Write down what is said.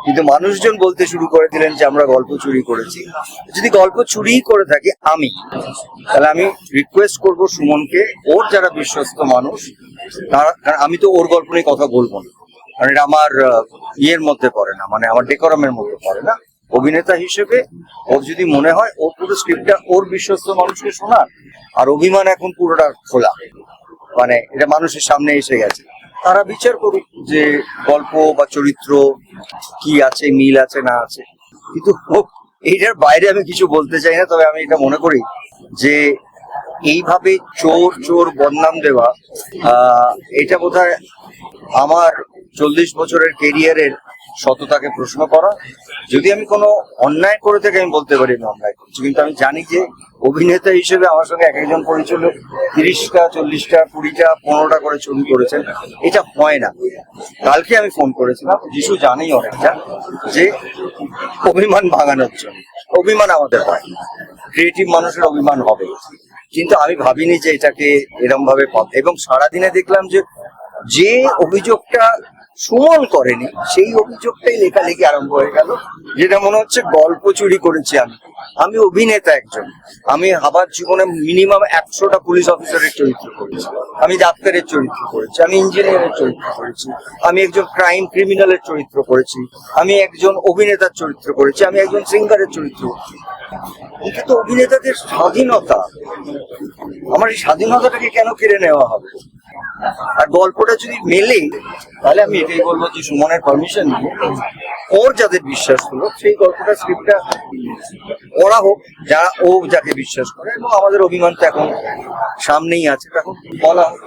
কিন্তু মানুষজন বলতে শুরু করে দিলেন যে আমরা গল্প চুরি করেছি। যদি গল্প চুরি করে থাকি আমি, তাহলে আমি রিকোয়েস্ট করব সুমনকে, ওর যারা বিশ্বস্ত মানুষ তারা, কারণ আমি তো ওর গল্প নিয়ে কথা বলবো না, কারণ এটা আমার ইয়ের মধ্যে পড়ে না, মানে আমার ডেকোরামের মধ্যে পড়ে না। অভিনেতা হিসেবে ওর যদি মনে হয় ওর পুরো স্ক্রিপ্টটা ওর বিশ্বস্ত মানুষকে শোনার, আর অভিমান এখন পুরোটা খোলা, মানে এটা মানুষের সামনে এসে গেছে, তারা বিচার করুক যে গল্প বা চরিত্র কি আছে, মিল আছে না আছে। কিন্তু এইটার বাইরে আমি কিছু বলতে চাই না। তবে আমি এটা মনে করি যে এইভাবে চোর চোর বদনাম দেওয়া, এটা বোধহয় আমার 40 বছরের কেরিয়ারের সততাকে প্রশ্ন করা। যদি আমি কোনো অন্যায় করে থাকি আমি বলতে পারি আমি অন্যায় করছি, কিন্তু আমি জানি যে অভিনেতা হিসেবে আমার সঙ্গে এক একজন পরিচালক 30টা 40টা 20টা 15টা করে ছবি করেছেন, এটা হয় না। কালকে আমি ফোন করেছিলাম, যিশু জানেই অনেকটা, যে অভিমান ভাঙানোর জন্য। অভিমান আমাদের হয়, ক্রিয়েটিভ মানুষের অভিমান হবে, কিন্তু আমি ভাবিনি যে এটাকে এরম ভাবে পাবে। এবং সারাদিনে দেখলাম যে যে অভিযোগটা সুমন করেনি সেই অভিযোগটাই লেখালেখি আরম্ভ হয়ে গেল, যেটা মনে হচ্ছে গল্প চুরি করেছি আমি অভিনেতা একজন। আমি আমার জীবনে মিনিমাম 100টা পুলিশ অফিসারের চরিত্র করেছি, আমি ডাক্তারের চরিত্র করেছি, আমি ইঞ্জিনিয়ারের চরিত্র করেছি, আমি একজন ক্রাইম ক্রিমিনালের চরিত্র করেছি, আমি একজন অভিনেতার চরিত্র করেছি, আমি একজন সিঙ্গারের চরিত্র। এটা তো অভিনেতাদের স্বাধীনতা, আমার এই স্বাধীনতাটাকে কেন কেড়ে নেওয়া হবে? আর গল্পটা যদি মেলে তাহলে আমি এটাই বলবো যে সুমনের পারমিশন নিয়ে ওর যাদের বিশ্বাস হলো সেই গল্পটা স্ক্রিপ্টটা ওরা হোক, যারা ও যাকে বিশ্বাস করে। এবং আমাদের অভিমান তো এখন সামনেই আছে, এখন বলা হোক।